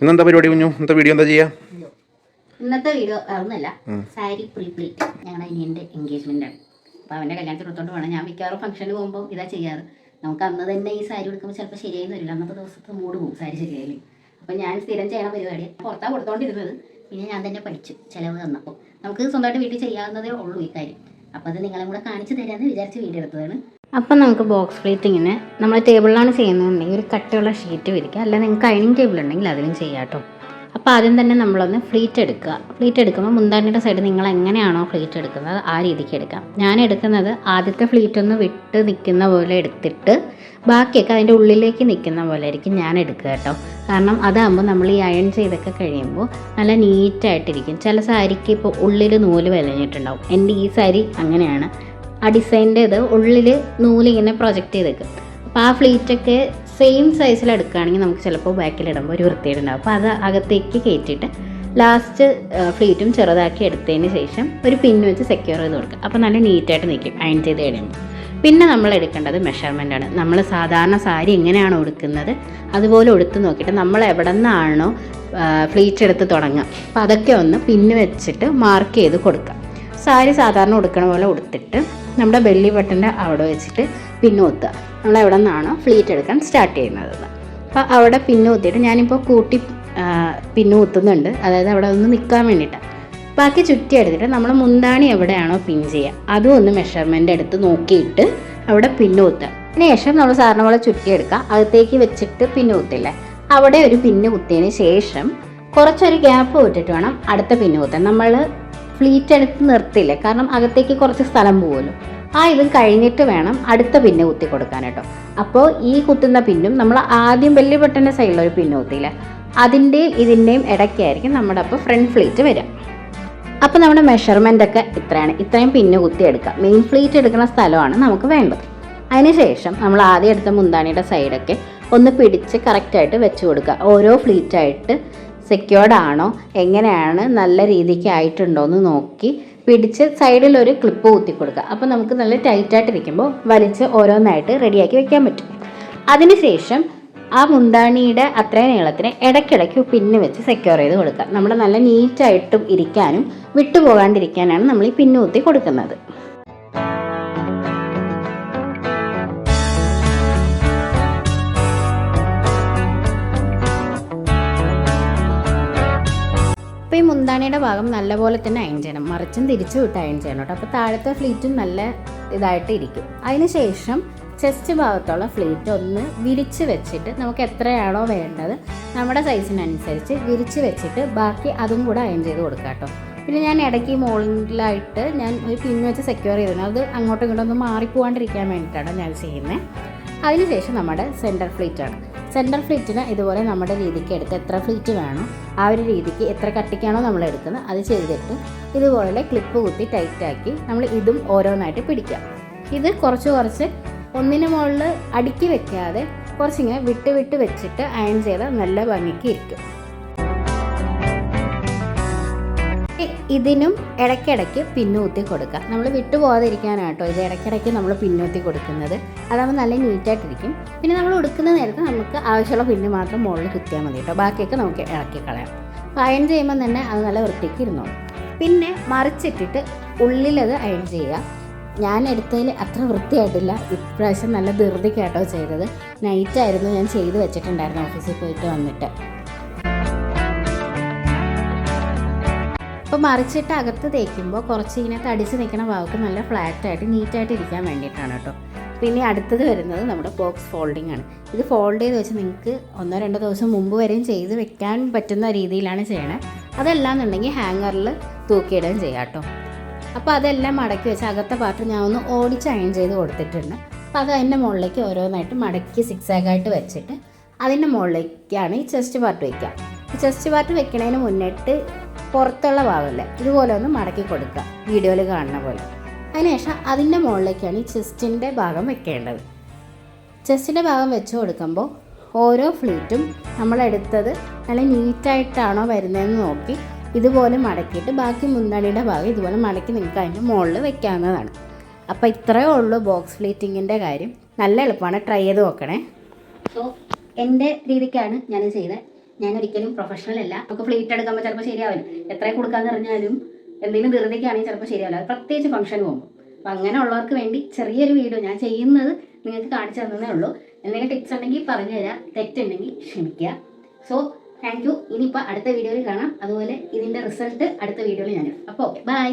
ഇന്നെന്താ പരിപാടി കുഞ്ഞു? ഇന്നത്തെ വീഡിയോ എന്താ ചെയ്യാ? ഇന്നത്തെ വീഡിയോ ഒന്നല്ല, സാരി പ്രീ പ്ലീറ്റ്. ഞങ്ങളുടെ അനിയൻ്റെ എൻഗേജ്മെൻ്റ് ആണ്. അപ്പോൾ അവൻ്റെ കല്യാണത്തിന് എടുത്തോണ്ട് വേണം. ഞാൻ മിക്കവാറും ഫംഗ്ഷന് പോകുമ്പോൾ ഇതാ ചെയ്യാറ്. നമുക്ക് അന്ന് തന്നെ ഈ സാരി കൊടുക്കുമ്പോൾ ചിലപ്പോൾ ശരിയായി വരില്ല. അന്നത്തെ ദിവസത്തെ മൂഡ് പോകും സാരി ശരിയായാലും. അപ്പോൾ ഞാൻ സ്ഥിരം ചെയ്യണ പരിപാടി പുറത്താണ് കൊടുത്തോണ്ടിരുന്നത്. പിന്നെ ഞാൻ തന്നെ പഠിച്ചു ചിലവ് തന്നപ്പോൾ. നമുക്ക് സ്വന്തമായിട്ട് വീട്ടിൽ ചെയ്യാവുന്നതേ ഉള്ളൂ ഈ കാര്യം. അപ്പോൾ അത് നിങ്ങളെ കൂടെ കാണിച്ചു തരാമെന്ന് വിചാരിച്ച് വീഡിയോ എടുത്തതാണ്. അപ്പം നമുക്ക് ബോക്സ് പ്ലീറ്റിങ്ങിന് നമ്മൾ ടേബിളിലാണ് ചെയ്യുന്നതെന്നുണ്ടെങ്കിൽ ഒരു കട്ടിയുള്ള ഷീറ്റ് വിരിക്കുക, അല്ല നിങ്ങൾക്ക് ഡൈനിങ് ടേബിൾ ഉണ്ടെങ്കിൽ അതിലും ചെയ്യാം കേട്ടോ. അപ്പോൾ ആദ്യം തന്നെ നമ്മളൊന്ന് ഫ്ലീറ്റ് എടുക്കുക. ഫ്ലീറ്റ് എടുക്കുമ്പോൾ മുന്താണിയുടെ സൈഡ് നിങ്ങൾ എങ്ങനെയാണോ ഫ്ലീറ്റ് എടുക്കുന്നത് ആ രീതിക്ക് എടുക്കാം. ഞാൻ എടുക്കുന്നത് ആദ്യത്തെ ഫ്ലീറ്റ് ഒന്ന് വിട്ട് നിൽക്കുന്ന പോലെ എടുത്തിട്ട് ബാക്കിയൊക്കെ അതിൻ്റെ ഉള്ളിലേക്ക് നിൽക്കുന്ന പോലെ ആയിരിക്കും ഞാൻ എടുക്കുക കേട്ടോ. കാരണം അതാകുമ്പോൾ നമ്മൾ ഈ അയൺ ചെയ്തൊക്കെ കഴിയുമ്പോൾ നല്ല നീറ്റായിട്ടിരിക്കും. ചില സാരിക്ക് ഇപ്പോൾ ഉള്ളിൽ നൂല് വലിഞ്ഞിട്ടുണ്ടാവും. എൻ്റെ ഈ സാരി അങ്ങനെയാണ്. ആ ഡിസൈൻ്റെ ഇത് ഉള്ളിൽ നൂലിങ്ങനെ പ്രൊജക്റ്റ് ചെയ്തേക്കും. അപ്പോൾ ആ ഫ്ലീറ്റൊക്കെ സെയിം സൈസിൽ എടുക്കുകയാണെങ്കിൽ നമുക്ക് ചിലപ്പോൾ ബാക്കിലിടുമ്പോൾ ഒരു വൃത്തിയുണ്ടാവും. അപ്പോൾ അത് അകത്തേക്ക് കയറ്റിയിട്ട് ലാസ്റ്റ് ഫ്ലീറ്റും ചെറുതാക്കി എടുത്തതിന് ശേഷം ഒരു പിന്ന് വെച്ച് സെക്യൂർ ചെയ്ത് കൊടുക്കുക. അപ്പോൾ നല്ല നീറ്റായിട്ട് നിൽക്കും അയൺ ചെയ്ത് കഴിയുമ്പോൾ. പിന്നെ നമ്മൾ എടുക്കേണ്ടത് മെഷർമെൻ്റാണ്. നമ്മൾ സാധാരണ സാരി എങ്ങനെയാണോ ഉടുക്കുന്നത് അതുപോലെ ഉടുത്ത് നോക്കിയിട്ട് നമ്മൾ എവിടെ നിന്നാണോ ഫ്ലീറ്റ് എടുത്ത് തുടങ്ങുക അപ്പോൾ അതൊക്കെ ഒന്ന് പിന്ന് വെച്ചിട്ട് മാർക്ക് ചെയ്ത് കൊടുക്കുക. സാരി സാധാരണ ഉടുക്കണ പോലെ ഉടുത്തിട്ട് നമ്മുടെ ബെല്ലി ബട്ടൻ്റെ അവിടെ വെച്ചിട്ട് പിന്ന് കുത്തുക. നമ്മൾ എവിടെ നിന്നാണോ ഫ്ലീറ്റ് എടുക്കാൻ സ്റ്റാർട്ട് ചെയ്യുന്നത്. അപ്പോൾ അവിടെ പിന്ന് കുത്തിയിട്ട് ഞാനിപ്പോൾ കൂട്ടി പിന്ന് കുത്തുന്നുണ്ട്, അതായത് അവിടെ ഒന്ന് നിൽക്കാൻ വേണ്ടിയിട്ടാണ്. ബാക്കി ചുറ്റി എടുത്തിട്ട് നമ്മൾ മുന്താണി എവിടെയാണോ പിൻ ചെയ്യുക അതും ഒന്ന് മെഷർമെൻ്റ് എടുത്ത് നോക്കിയിട്ട് അവിടെ പിന്ന് കുത്തുക. അതിന് ശേഷം നമ്മൾ സാധാരണ പോലെ ചുറ്റിയെടുക്കുക. അകത്തേക്ക് വെച്ചിട്ട് പിന്ന് കുത്തില്ലേ, അവിടെ ഒരു പിന്ന് കുത്തിയതിന് ശേഷം കുറച്ചൊരു ഗ്യാപ്പ് വിട്ടിട്ട് വേണം അടുത്ത പിന്ന് കുത്താൻ. നമ്മൾ ഫ്ലീറ്റ് എടുത്ത് നിർത്തില്ലേ, കാരണം അകത്തേക്ക് കുറച്ച് സ്ഥലം പോകുമല്ലോ. ആ ഇതും കഴിഞ്ഞിട്ട് വേണം അടുത്ത പിന്ന് കുത്തി കൊടുക്കാൻ കേട്ടോ. അപ്പോൾ ഈ കുത്തുന്ന പിന്നും നമ്മൾ ആദ്യം ബെല്ലി ബട്ടൻ്റെ സൈഡിലൊരു പിന്ന് കുത്തിയില്ല, അതിൻ്റെയും ഇതിൻ്റെയും ഇടയ്ക്കായിരിക്കും നമ്മുടെ അപ്പോൾ ഫ്രണ്ട് ഫ്ലീറ്റ് വരിക. അപ്പോൾ നമ്മുടെ മെഷർമെൻ്റൊക്കെ ഇത്രയാണ്. ഇത്രയും പിന്ന് കുത്തി എടുക്കുക. മെയിൻ ഫ്ലീറ്റ് എടുക്കുന്ന സ്ഥലമാണ് നമുക്ക് വേണ്ടത്. അതിനുശേഷം നമ്മൾ ആദ്യം എടുത്ത മുന്താണിയുടെ സൈഡൊക്കെ ഒന്ന് പിടിച്ച് കറക്റ്റായിട്ട് വെച്ച് കൊടുക്കുക. ഓരോ ഫ്ലീറ്റായിട്ട് സെക്യൂർഡ് ആണോ, എങ്ങനെയാണ് നല്ല രീതിക്ക് ആയിട്ടുണ്ടോ എന്ന് നോക്കി പിടിച്ച് സൈഡിലൊരു ക്ലിപ്പ് കുത്തി കൊടുക്കുക. അപ്പോൾ നമുക്ക് നല്ല ടൈറ്റായിട്ടിരിക്കുമ്പോൾ വലിച്ച് ഓരോന്നായിട്ട് റെഡിയാക്കി വെക്കാൻ പറ്റും. അതിനുശേഷം ആ മുന്താണിയുടെ അത്രയും നീളത്തിന് ഇടയ്ക്കിടയ്ക്ക് പിന്ന് വെച്ച് സെക്യൂർ ചെയ്ത് കൊടുക്കുക. നമ്മൾ നല്ല നീറ്റായിട്ടും ഇരിക്കാനും വിട്ടുപോകാണ്ടിരിക്കാനാണ് നമ്മൾ ഈ പിന്ന് കുത്തി കൊടുക്കുന്നത്. അപ്പോൾ ഈ മുന്താണിയുടെ ഭാഗം നല്ലപോലെ തന്നെ അയൺ ചെയ്യണം, മറിച്ചും തിരിച്ചു വിട്ട് അയൺ ചെയ്യണം കേട്ടോ. അപ്പോൾ താഴത്തെ ഫ്ലീറ്റും നല്ല ഇതായിട്ട് ഇരിക്കും. അതിന് ശേഷം ചെസ്റ്റ് ഭാഗത്തുള്ള ഫ്ലീറ്റ് ഒന്ന് വിരിച്ച് വെച്ചിട്ട് നമുക്ക് എത്രയാണോ വേണ്ടത് നമ്മുടെ സൈസിനനുസരിച്ച് വിരിച്ച് വെച്ചിട്ട് ബാക്കി അതും കൂടെ അയൺ ചെയ്ത് കൊടുക്കുക കേട്ടോ. പിന്നെ ഞാൻ ഇടയ്ക്ക് മുകളിലായിട്ട് ഞാൻ ഒരു പിന്ന് വെച്ച് സെക്യൂർ ചെയ്തിരുന്നു. അത് അങ്ങോട്ടും ഇങ്ങോട്ടും ഒന്ന് മാറിപ്പോകാണ്ടിരിക്കാൻ വേണ്ടിയിട്ടാണ് ഞാൻ ചെയ്യുന്നത്. അതിനുശേഷം നമ്മുടെ സെൻറ്റർ ഫ്ലീറ്റാണ്. സെൻറ്റർ ഫ്ലീറ്റിന് ഇതുപോലെ നമ്മുടെ രീതിക്ക് എടുത്ത് എത്ര ഫ്ലീറ്റ് വേണോ ആ ഒരു രീതിക്ക് എത്ര കട്ടിക്കാണോ നമ്മൾ എടുക്കുന്നത് അത് ചെയ്തിട്ട് ഇതുപോലെ ക്ലിപ്പ് കുത്തി ടൈറ്റാക്കി നമ്മൾ ഇതും ഓരോന്നായിട്ട് പിടിക്കാം. ഇത് കുറച്ച് ഒന്നിന് മുകളിൽ അടുക്കി വെക്കാതെ കുറച്ചിങ്ങനെ വിട്ട് വെച്ചിട്ട് അയൺ ചെയ്താൽ നല്ല ഭംഗിക്ക് ഇരിക്കും. ഇതിനും ഇടയ്ക്കിടയ്ക്ക് പിന്നുകുത്തി കൊടുക്കുക. നമ്മൾ വിട്ടു പോകാതിരിക്കാനാട്ടോ ഇത് ഇടയ്ക്കിടയ്ക്ക് നമ്മൾ പിന്നുകുത്തി കൊടുക്കുന്നത്. അതാകുമ്പോൾ നല്ല നീറ്റായിട്ടിരിക്കും. പിന്നെ നമ്മൾ ഉടുക്കുന്ന നേരത്ത് നമുക്ക് ആവശ്യമുള്ള പിന്ന് മാത്രം മുകളിൽ കുത്തിയാൽ മതി കേട്ടോ. ബാക്കിയൊക്കെ നമുക്ക് ഇളക്കി കളയാം. അയൺ ചെയ്യുമ്പോൾ തന്നെ അത് നല്ല വൃത്തിക്ക് ഇരുന്നോളും. പിന്നെ മറിച്ചിട്ടിട്ട് ഉള്ളിലത് അയൺ ചെയ്യുക. ഞാൻ എടുത്തതിൽ അത്ര വൃത്തിയായിട്ടില്ല. ഇപ്രാവശ്യം നല്ല ധൃതിക്കാട്ടോ ചെയ്തത്. നൈറ്റായിരുന്നു ഞാൻ ചെയ്ത് വെച്ചിട്ടുണ്ടായിരുന്നു ഓഫീസിൽ പോയിട്ട് വന്നിട്ട്. അപ്പോൾ മറിച്ചിട്ട് അകത്ത് തേക്കുമ്പോൾ കുറച്ച് ഇങ്ങനെ തടിച്ച് നിൽക്കുന്ന ഭാഗത്ത് നല്ല ഫ്ലാറ്റായിട്ട് നീറ്റായിട്ട് ഇരിക്കാൻ വേണ്ടിയിട്ടാണ് കേട്ടോ. പിന്നെ അടുത്തത് വരുന്നത് നമ്മുടെ ബോക്സ് ഫോൾഡിംഗ് ആണ്. ഇത് ഫോൾഡ് ചെയ്ത് വെച്ച് നിങ്ങൾക്ക് 1-2 ദിവസം മുമ്പ് വരെയും ചെയ്ത് വെക്കാൻ പറ്റുന്ന രീതിയിലാണ് ചെയ്യണത്. അതല്ലാന്നുണ്ടെങ്കിൽ ഹാങ്ങറിൽ തൂക്കിയിടുകയും ചെയ്യാം കേട്ടോ. അപ്പോൾ അതെല്ലാം മടക്കി വെച്ച് അകത്തെ പാർട്ട് ഞാൻ ഒന്ന് ഓടിച്ച് അയൺ ചെയ്ത് കൊടുത്തിട്ടുണ്ട്. അപ്പോൾ അത് അതിൻ്റെ മുകളിലേക്ക് ഓരോന്നായിട്ട് മടക്കി സിക്സാഗായിട്ട് വെച്ചിട്ട് അതിൻ്റെ മുകളിലേക്കാണ് ഈ ചെസ്റ്റ് പാർട്ട് വയ്ക്കുക. ഈ ചെസ്റ്റ് പാർട്ട് വെക്കണതിന് മുന്നിട്ട് പുറത്തുള്ള ഭാഗമല്ലേ ഇതുപോലെ ഒന്ന് മടക്കി കൊടുക്കുക, വീഡിയോയിൽ കാണുന്ന പോലെ. അതിനുശേഷം അതിൻ്റെ മുകളിലേക്കാണ് ഈ ചെസ്റ്റിൻ്റെ ഭാഗം വെക്കേണ്ടത്. ചെസ്റ്റിൻ്റെ ഭാഗം വെച്ച് കൊടുക്കുമ്പോൾ ഓരോ ഫ്ലീറ്റും നമ്മളെടുത്തത് നല്ല നീറ്റായിട്ടാണോ വരുന്നതെന്ന് നോക്കി ഇതുപോലെ മടക്കിയിട്ട് ബാക്കി മുന്താണിയുടെ ഭാഗം ഇതുപോലെ മടക്കി നിങ്ങൾക്ക് അതിൻ്റെ മുകളിൽ വെക്കാവുന്നതാണ്. അപ്പോൾ ഇത്രയേ ഉള്ളൂ ബോക്സ് ഫ്ലീറ്റിങ്ങിൻ്റെ കാര്യം. നല്ല എളുപ്പമാണ്, ട്രൈ ചെയ്ത് നോക്കണേ. സോ എൻ്റെ രീതിക്കാണ് ഞാൻ ചെയ്തത്. ഞാനൊരിക്കലും പ്രൊഫഷണൽ അല്ല. നമുക്ക് ഫ്ലീറ്റ് എടുക്കുമ്പോൾ ചിലപ്പോൾ ശരിയാവില്ല, എത്ര കൊടുക്കാന്ന് പറഞ്ഞാലും എന്തെങ്കിലും ധൃതിക്കാണെങ്കിൽ ചിലപ്പോൾ ശരിയാവില്ല, അത് പ്രത്യേകിച്ച് ഫംഗ്ഷന് പോകുമ്പോൾ. അപ്പം അങ്ങനെയുള്ളവർക്ക് വേണ്ടി ചെറിയൊരു വീഡിയോ ഞാൻ ചെയ്യുന്നത് നിങ്ങൾക്ക് കാണിച്ചു തന്നേ ഉള്ളൂ. എന്തെങ്കിലും ടിപ്സ് ഉണ്ടെങ്കിൽ പറഞ്ഞു തരാം, തെറ്റുണ്ടെങ്കിൽ ക്ഷമിക്കുക. So thank you. ഇനിയിപ്പോൾ അടുത്ത വീഡിയോയിൽ കാണാം. അതുപോലെ ഇതിൻ്റെ റിസൾട്ട് അടുത്ത വീഡിയോയിൽ ഞാൻ. അപ്പോൾ ബൈ.